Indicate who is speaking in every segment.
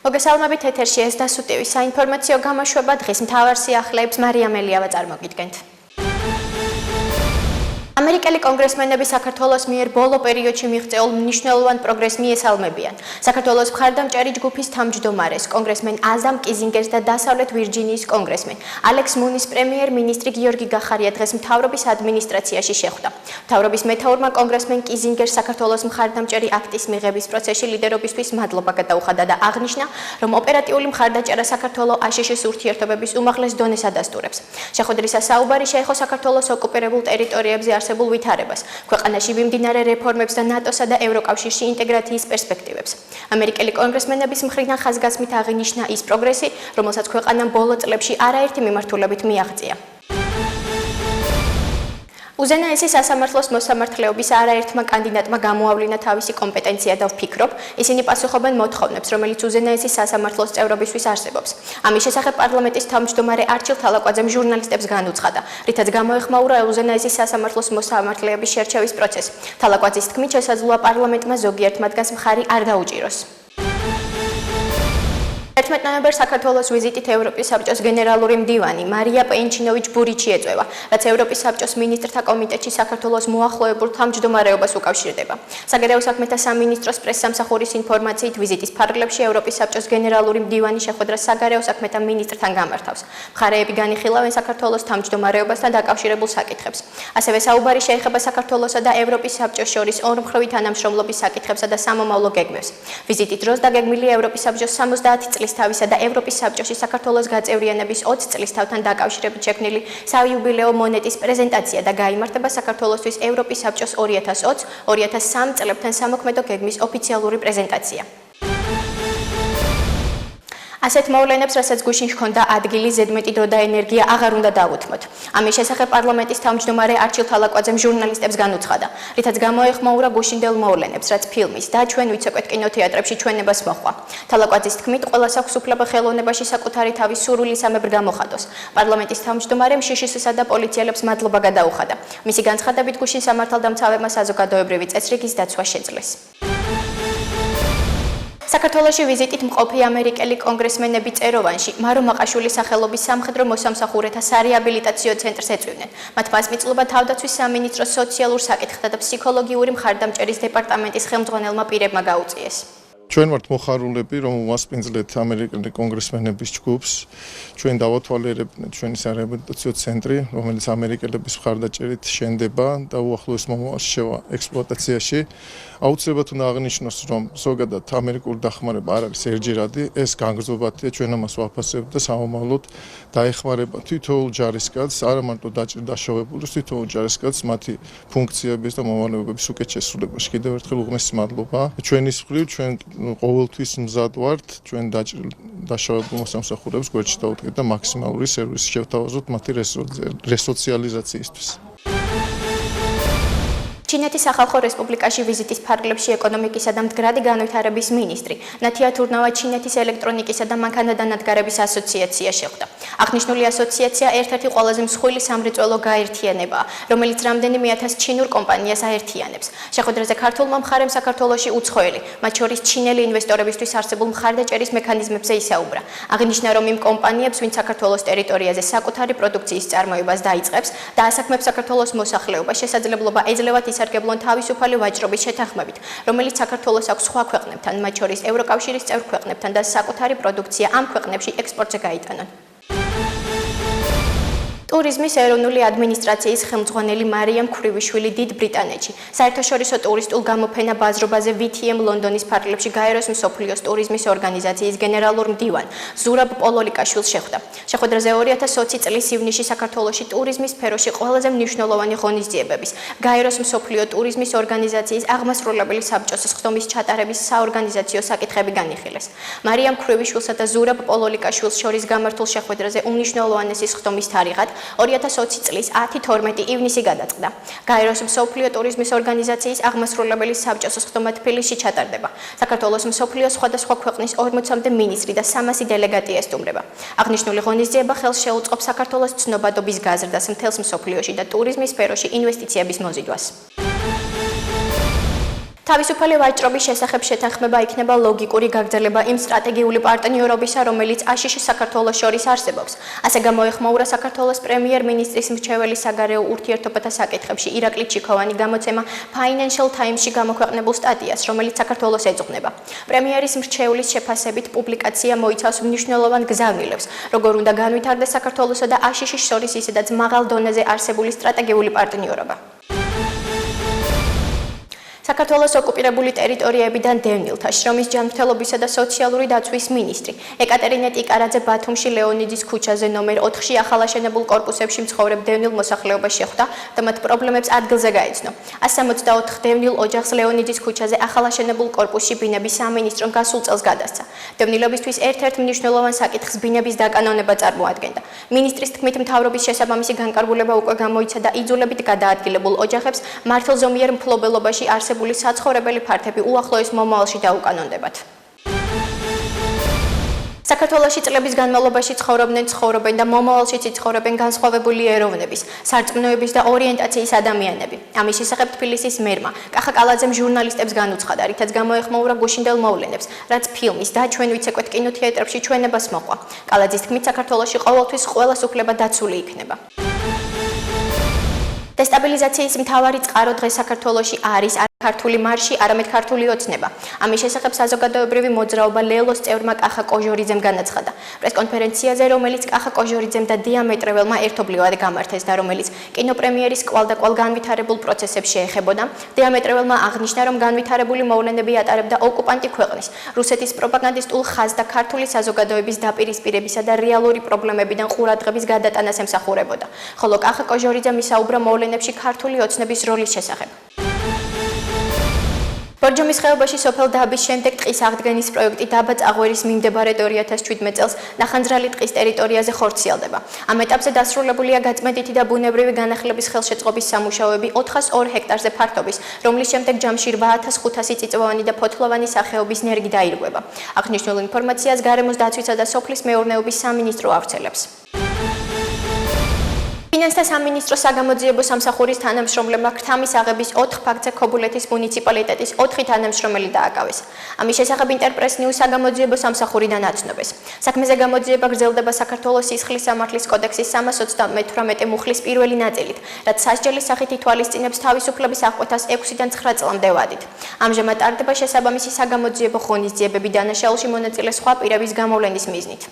Speaker 1: მოგესალმებით ეთერში ეს დასუტივის საინფორმაციო გამოშვება დღის მთავარ სიახლეებს მარიამ ელიავა წარმოგიდგენთ. ამერიკელი კონგრესმენები საქართველოს მიერ ბოლო პერიოდში მიღწეულ მნიშვნელოვან პროგრესს მიესალმებიან. საქართველოს მხარდამჭერი ჯგუფის თავმჯდომარეს, კონგრესმენ აზამ კიზინგერს და დასავლეთ ვირჯინიის კონგრესმენ ალექს მუნის პრემიერ-მინისტრი გიორგი გახარია დღეს მთავრობის ადმინისტრაციაში შეხვდა. მთავრობის მეთაურმა კონგრესმენ კიზინგერს საქართველოს მხარდამჭერი აქტის მიღების პროცესში ლიდერობისთვის მადლობა გადაუხადა და აღნიშნა, რომ ოპერატიული მხარდაჭერა საქართველოს აშშ-ის ურთიერთობების უმაღლეს დონეს ადასტურებს. შეხვედრისას საუბარი შეეხო საქართველოს ოკუპირებულ ტერიტორიებზე არსებულ ვითარებას, ქვეყანაში მიმდინარე რეფორმებს და ნატოსა და ევროკავშირში ინტეგრაციის პერსპექტივებს. ამერიკელი კონგრესმენების მხრიდან ხაზგასმით აღინიშნა ის პროგრესი, რომელსაც ქვეყანამ ბოლო წლებში არაერთი მიმართულებით მიაღწია. უზენაესი სასამართლოს მოსამართლეობის არაერთმა კანდიდატმა გამოავლინა თავისი კომპეტენცია და ვფიქრობ, ისინი პასუხობენ მოთხოვნებს, რომელიც უზენაესი სასამართლოს წევრობისთვის არსებობს. ამის შესახებ პარლამენტის თავმჯდომარე არჩილ თალაკვაძემ ჟურნალისტებს განუცხადა, რითაც გამოეხმაურა უზენაესი სასამართლოს მოსამართლეების შერჩევის პროცესი. თალაკვაძის თქმით, შესაძლოა პარლამენტმა ზოგიერთ მათგანს მხარი არ დაუჭიროს. 11 ნოემბერს საქართველოს ვიზიტით ევროპის საბჭოს გენერალური მდივანი მარია პენჩინოვიჩ ბურიჩი ეწევა, რაც ევროპის საბჭოს მინისტრთა კომიტეტში საქართველოს მოახლოებულ თავმჯდომარეობას უკავშირდება. საგარეო საქმეთა სამინისტროს პრესსამსახურის ინფორმაციით ვიზიტის ფარგლებში ევროპის საბჭოს გენერალური მდივანი შეხვედრას საგარეო საქმეთა მინისტრთან გამართავს. მხარეები განიხილავენ საქართველოს თავმჯდომარეობასთან დაკავშირებულ საკითხებს. ასევე საუბარი შეეხება საქართველოსა და ევროპის საბჭოს შორის ორმხრივი თანამშრომლობის საკითხებსა და სამომავლო გეგმებს. ვიზიტის დროს დაგეგმილია ევროპის საბჭოს 70 წლის თავისა და ევროპის საბჭოში საქართველოს გაწევრიანების 20 წლის თავთან დაკავშირებით შექმნილი საიუბილეო მონეტის პრეზენტაცია და გაიმართება საქართველოსთვის ევროპის საბჭოს 2020-2003 წლებთან სამოქმედო გეგმის ოფიციალური პრეზენტაცია. ასეთ მოვლენებს, რასაც გუშინ ჰქონდა ადგილი, ზედმეტი დრო და ენერგია აღარ უნდა დავუთმოთ. ამის შესახებ პარლამენტის თავმჯდომარე არჩილ თალაკვაძემ ჟურნალისტებს განუცხადა, რითაც გამოეხმაურა გუშინდელ მოვლენებს, რაც ფილმის და ჩვენ ვიცოკვეთ კინოთეატრებში ჩვენებას მოჰყვა. თალაკვაძის თქმით, ყველას აქვს უფლება ხელოვნებაში საკუთარი თავის სურვილისამებრ გამოხატოს. პარლამენტის თავმჯდომარემ შშ-სა და პოლიციელებს მადლობა გადაუხადა. მისი განცხადებით, გუშინ სამართალდამცავებმა საზოგადოებრივი წესრიგის დაცვა შეძლეს. საქართველოში ვიზიტით მყოფი ამერიკელი კონგრესმენები წეროვანში მარო მაყაშვილის სახელობის სამხედრო მოსამსახურეთა სარეაბილიტაციო ცენტრს ეწვივნენ. მათ მასპინძლობა თავდაცვის სამინისტროს სოციალურ საკითხთა და ფსიქოლოგიური მხარდამჭერის დეპარტამენტის ხელმძღვანელმა პირებმა გაუწიეს.
Speaker 2: ჩვენ ვართ მოხარულები, რომ ვასპინძლეთ ამერიკელი კონგრესმენების ჯგუფს. ჩვენ დავათვალიერებთ ჩვენი სარეაბილიტაციო ცენტრი, რომელიც ამერიკელების მხარდაჭერით შენდება და უახლოეს მომავალში შევა ექსპლუატაციაში. აუცილებლად უნდა აღნიშნოს, რომ ზოგადად ამერიკული დახმარება არ არის ერთჯერადი, ეს განგრძობათია, ჩვენ ამას ვაფასებთ და სამომავლოდ დაეხმარება თითოეულ ჯარისკაცს, არა მარტო დაშავებულს, თითოეულ ჯარისკაცს მათი ფუნქციების და მოვალეობების უკეთ შესრულებაში. კიდევ ერთხელ უღმესი მადლობა. ჩვენის მხრივ ჩვენ ყოველთვის მზად ვართ, ჩვენ დაშავებულ მოსამსახურეებს გვერდში დავუდგეთ და მაქსიმალური სერვისი შევთავაზოთ მათი რესოციალიზაციისთვის.
Speaker 1: ჩინეთის სახალხო რესპუბლიკაში ვიზიტის ფარგლებში ეკონომიკისა და მდგრადი განვითარების მინისტრი ნათია თურნავა ჩინეთის ელექტრონიკისა და მანქანადანადგარების ასოციაცია შეხვდა. აღნიშნული ასოციაცია ერთ-ერთი ყველაზე მსხვილი სამრეწველო გაერთიანებაა, რომელიც რამდენიმე ათას ჩინურ კომპანიას აერთიანებს. შეხვედრაზე ქართულმა მხარემ საქართველოში უცხოელი, მათ შორის ჩინელი ინვესტორებისთვის არსებულ მხარდაჭერის მექანიზმებზე ისაუბრა. აღნიშნა, რომ იმ კომპანიებს, ვინც საქართველოს ტერიტორიაზე საკუთარი პროდუქციის წარმოებას დაიწყებს და ასაქმებს საქართველოს მოსახლეობას, შესაძლებლობა ეძლევათ ისარგებლონ თავისუფალი ვაჭრობის შეთანხმებით, რომელიც საქართველოს აქვს სხვა ქვეყნებთან, მათ შორის ევროკავშირის წევრ ქვეყნებთან და საკუთარი პროდუქცია ამ ქვეყნებში ექსპორტზე გაიტანონ. ტურიზმის ეროვნული ადმინისტრაციის ხელმძღვანელი მარიამ ქრივიშვილი დიდ ბრიტანეთში საერთაშორისო ტურისტულ გამოფენა ბაზრობაზე VTM ლონდონის ფარგლებში გაეროს მსოფლიოს ტურიზმის ორგანიზაციის გენერალურ მდივან ზურაბ პოლოლიკაშვილს შეხვდა. შეხვედრაზე 2020 წლის ივნისში საქართველოში ტურიზმის სფეროში ყველაზე მნიშვნელოვანი ღონისძიებების გაეროს მსოფლიო ტურიზმის ორგანიზაციის აღმასრულებელი საბჭოს სხდომის ჩატარების საორგანიზაციო საკითხები განიხილეს. მარიამ ქრივიშვილსა და ზურაბ პოლოლიკაშვილს შორის გამართულ შეხვედრაზე უმნიშვნელოვანესი სხდომის თარიღად 2020 წლის 10-12 ივნისი გადაწყდა. გაეროს მსოფლიო ტურიზმის ორგანიზაციის აღმასრულებელი საბჭოს სხდომა თბილისში ჩატარდება. საქართველოს მსოფლიოს სხვადასხვა ქვეყნის 40-მდე მინისტრი და 300 დელეგატი ესტუმრება. აღნიშნული ღონისძიება ხელს შეუწყობს საქართველოს ცნობადობის გაზრდას მთელს მსოფლიოში და ტურიზმის სფეროში ინვესტიციების მოზიდვას. თავისუფალი ვაჭრობის შესახებ შეთანხმება იქნება ლოგიკური გაგრძელება იმ სტრატეგიული პარტნიორობისა, რომელიც აშშ საქართველოს შორის არსებობს. ასე გამოეხმაურა საქართველოს პრემიერ-მინისტრის მრჩეველი საგარეო ურთიერთობათა საკითხებში ირაკლი ჩიქოვანი გამოცემა Financial Times-ში გამოქვეყნებულ სტატიას, რომელიც საქართველოს ეძღვნება. პრემიერის მრჩეულის შეფასებით პუბლიკაცია მოიცავს მნიშვნელოვან გზავნილებს, როგორ უნდა განვითარდეს საქართველოსა და აშშ-ის შორის ისედაც მაღალ დონეზე არსებული სტრატეგიული პარტნიორობა. საქართველოს ოკუპირებული ტერიტორიებიდან დევნილთა, შრომის ჯანმრთელობისა და სოციალური დაცვის მინისტრი ეკატერინე ტიკარაძე ბათუმში ლეონიდის ქუჩაზე ნომერ 4-ში ახალაშენებულ კორპუსებში მცხოვრებ დევნილ მოსახლეობას შეხვდა და მათ პრობლემებს ადგილზე გაეცნო. 164 დევნილ ოჯახს ლეონიდის ქუჩაზე ახალაშენებულ კორპუსში ბინების სამინისტრომ გასულ წელს გადასცა. დევნილებისთვის ერთ-ერთ მნიშვნელოვან საკითხს ბინების დაკანონება წარმოადგენდა. მინისტრის თქმით, მთავრობის შესაბამისი განკარგულება უკვე გამოიცა და იძულებით გადაადგილებულ ოჯახებს მართლზომიერ მფლობელობაში არსებული საცხოვრებელი ფართები უახლოეს მომავალში დაუკანონდებათ. საქართველოში წლების განმავლობაში ცხოვრობენ და მომავალშიც იცხოვრებენ განსხვავებული ეროვნების, სარწმუნოების და ორიენტაციის ადამიანები. ამის შესახებ თბილისის მერმა კახა კალაძემ ჟურნალისტებს განუცხადა, რითაც გამოეხმაურა გუშინდელ მოვლენებს, რაც ფილმის და ჩვენ ვიცეკვეთ კინოთეატრებში ჩვენებას მოყვა. კალაძის თქმით, საქართველოში ყოველთვის ყველას უფლება დაცული იქნება. დესტაბილიზაციის მთავარი წყარო დღეს საქართველოში არის ქართული მარში, არამედ ქართული ოცნება. ამის შესახებ საზოგადოებრივი მოძრაობა ლელოს წევრმა კახა კოჟორიძემ განაცხადა. პრესკონფერენციაზე, რომელიც კახა კოჟორიძემ და დიამეტრეველმა ერთობლივად გამართეს და რომელიც კინოპრემიერის კვალდაკვალ განვითარებულ პროცესებს შეეხებოდა, დიამეტრეველმა აღნიშნა, რომ განვითარებული მოვლენები ატარებდა ოკუპანტი ქვეყნის, რუსეთის პროპაგანდისტულ ხაზს და ქართული საზოგადოების დაპირისპირებისა და რეალური პრობლემებიდან ყურადღების გადატანას ემსახურებოდა. ხოლო კახა კოჟორიძემ ისაუბრა მოვლენებში ქართული ოცნების როლის შესახებ. ბორჯომის ხეობაში სოფელ დაბის შემდეგ ტყის აღდგენის პროექტი დაბა წაღვერის მიმდებარე 2017 წელს ნახანძრალი ტყის ტერიტორიაზე ხორციელდება. ამ ეტაპზე დასრულებულია გაწმენდითი და ბუნებრივი განახლების ხელშეწყობის სამუშაოები 402 ჰექტარზე ფართობის, რომლის შემდეგ ჯამში 8500 წიწვოვანი და ფოთლოვანი სახეობის ნერგი დაირღვება. აღნიშნულ ინფორმაციას გარემოს დაცვისა და სოფლის მეურნეობის სამინისტრო ავრცელებს. ფინანსთა სამინისტროს საგამოძიებო სამსახურის თანამშრომლებმა ქრთამის აღების 4 ფაქტზე ქობულეთის მუნიციპალიტეტის 4 თანამშრომელი დააკავეს. ამის შესახებ ინტერპრეს ნიუს საგამოძიებო სამსახურიდან აცნობეს. საქმეზე გამოძიება გრძელდება საქართველოს სისხლის სამართლის კოდექსის 338 მუხლის პირველი ნაწილით, რაც სასჯელის სახით ითვალისწინებს თავისუფლების აღკვეთას 6-დან 9 წლამდე ვადით. ამჟამად ტარდება შესაბამისი საგამოძიებო ღონისძიებები დანაშაულში მონაწილე სხვა პირების გამოვლენის მიზნით.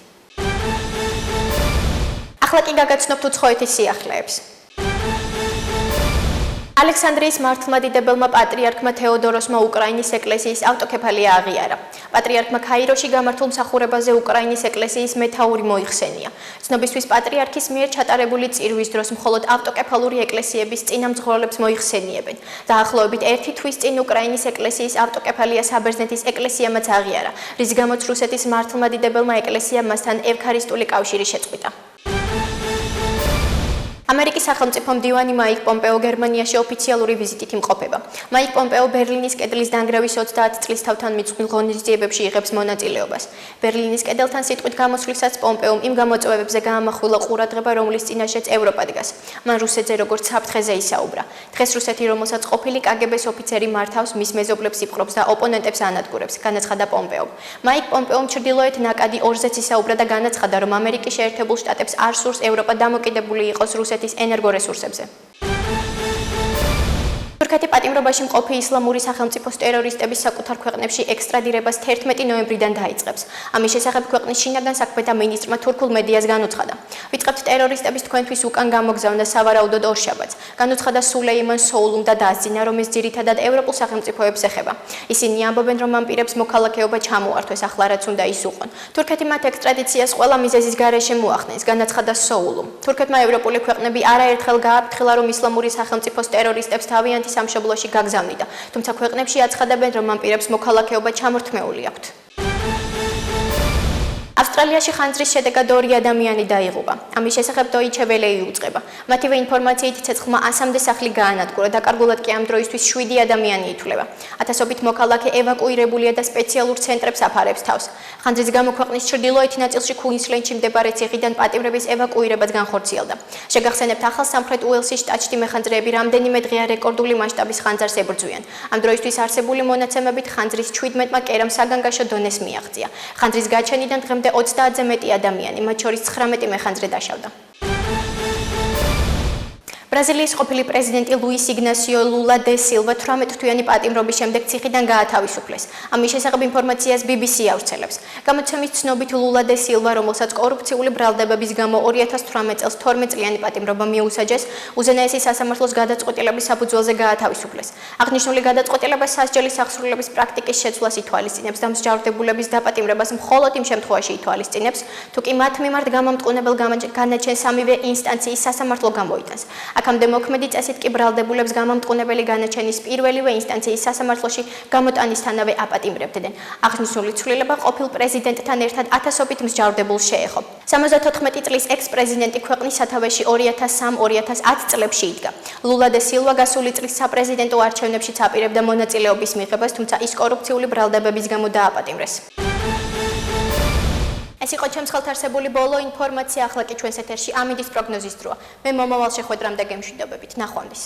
Speaker 1: ახლა კი გაგაცნობთ უცხოეთის სიახლეებს. ალექსანდრიის მართლმადიდებელმა პატრიარქმა თეოდოროსმა უკრაინის ეკლესიის ავტოკეფალია აღიარა. პატრიარქმა ქაიროში გამართულ მსახურებაზე უკრაინის ეკლესიის მეთაური მოიხსენია. ცნობისთვის პატრიარქის მიერ ჩატარებული წირვის დროს მხოლოდ ავტოკეფალური ეკლესიების წინამძღოლებს მოიხსენიებენ. დაახლოებით 1 თვის წინ უკრაინის ეკლესიის ავტოკეფალია საბერძნეთის ეკლესიამაც აღიარა, რის გამოც რუსეთის მართლმადიდებელმა ეკლესიამ მასთან ევქარისტიული კავშირი შეწყვიტა. ამერიკის სახელმწიფო მდივანი მაიკ პომპეო გერმანიაში ოფიციალური ვიზიტით იმყოფება. მაიკ პომპეო ბერლინის კედლის დანგრევის 30 წლის თავთან მიძღვნილ ღონისძიებებში იღებს მონაწილეობას. ბერლინის კედელთან სიტყვით გამოსვლისას პომპეომ იმ გამოწვევებზე გაამახვილა ყურადღება, რომლის წინაშეც ევროპა დგას. მან რუსეთზე როგორც საფრთხეზე ისაუბრა. დღეს რუსეთი, რომელსაც ყოფილი კგბ-ს ოფიცერი მართავს, მის მეზობლებს იპყრობს და ოპონენტებს ანადგურებს, განაცხადა პომპეომ. მაიკ პომპეომ ჩრდილოეთ ნაკადი ორზეც ისაუბრა და განაცხადა, რომ ამერიკის შეერთებულ შტატებს არ სურს ევროპა დამოკიდებული იყოს რუსეთის ენერგორესურსებზე. თურქეთი პატიმრობაში მყოფი ისლამური სახელმწიფოს ტერორისტების საკუთარ ქვეყნებში ექსტრადირებას 11 ნოემბრიდან დაიწყებს. ამის შესახებ ქვეყნის შინაგან საქმეთა მინისტრმა თურქულ მედიას განუცხადა. ვიწყებთ ტერორისტების თქვენთვის უკან გამოგზავნა სავარაუდოდ ორშაბათს. განუცხადა სულეიმან სოულუმ და დაასძინა, რომ ეს ძირითადად ევროპულ სახელმწიფოებს ეხება. ისინი ამბობენ, რომ ამ პირებს მოქალაქეობა ჩამოართვეს, ახლა რაც უნდა ის უყონ. თურქეთი მათ ექსტრადიციას ყველა მიზეზის გარეშე მოახდენს, განაცხადა სოულუმ. თურქეთმა ევროპული ქვეყნები არაერთხელ გააფრთხილა, რომ ისლამური სახელმწიფოს ტერორისტებს თავიანთი სამშობლოში გაგზავნიდა, თუმცა ქვეყნებში აცხადებენ, რომ ამ პირებს მოქალაქეობა ჩამორთმეული აქვთ. ავსტრალიაში ხანძრის შედეგად 2 ადამიანი დაიღუპა. ამის შესახებ Deutsche Welle იუწყება. მათივე ინფორმაციით ცეცხლმა 100-მდე სახლი გაანადგურა და კარგულად კი ამ დროისთვის 7 ადამიანი ითვლება. ათასობით მოქალაქე ევაკუირებულია და სპეციალურ ცენტრებს აფარებს თავს. ხანძრის გამო ქვეყნის ჩრდილოეთ ნაწილში Queensland-ში მდებარე ციხიდან პატიმრების ევაკუირებაც განხორციელდა. შეგახსენებთ, ახალ სამხრეთ უელსის შტატში მეხანძრეები რამდენიმე დღეა რეკორდული მასშტაბის ხანძარს ებრძვიან. ამ დროისთვის არსებული მონაცემებით ხანძრის 17-მა კერამ საგანგაშო დონეს მიაღწია. ხანძრის გაჩენიდან დღემდე 30-ზე მეტი ადამიანი, მათ შორის 19 მეხანძრე დაშავდა. ბრაზილიის ყოფილი პრეზიდენტი ლუის იგნასიო ლულა დე სილვა 18 თვიანი პატიმრობის შემდეგ ციხიდან გაათავისუფლეს. ამის შესახებ ინფორმაციას BBC ავრცელებს. გამოცემის ცნობით ლულა დე სილვა, რომელსაც კორუფციული ბრალდებების გამო 2018 წელს 12 წლიანი პატიმრობა მიუსაჯეს, უზენაესი სასამართლოს გადაწყვეტილების საფუძველზე გაათავისუფლეს. აღნიშნული გადაწყვეტილება სასჯელის აღსრულების პრაქტიკის შეცვლას ითვალისწინებს და მსჯავრდებულების დაპატიმრებას მხოლოდ იმ შემთხვევაში ითვალისწინებს, თუ კი მათ მიმართ გამომტყუნებელ განაჩენს სამივე ინსტანციის სასამართლო გამოიტანს. აქამდე მოქმედი წესით კი ბრალდებულებს გამომტყუნებელი განაჩენის პირველივე ინსტანციის სასამართლოში გამოტანისთანავე აპატიმრებდნენ. აღნიშნული ცვლილება ყოფილ პრეზიდენტთან ერთად ათასობით მსჯავრდებულს შეეხო. 74 წლის ექს-პრეზიდენტი ქვეყნის სათავეში 2003-2010 წლებში იდგა. ლულა დე სილვა გასული წლის საპრეზიდენტო არჩევნებშიც აპირებდა მონაწილეობის მიღებას, თუმცა ის კორუფციული ბრალდებების გამო დააპატიმრეს. ეს იყო ჩემს ხელთ არსებული ბოლო ინფორმაცია, ახლა კი ჩვენს ეთერში ამინდის პროგნოზის დროა. მე მომავალ შეხვედრამდე გემშვიდობებით. ნახვამდის.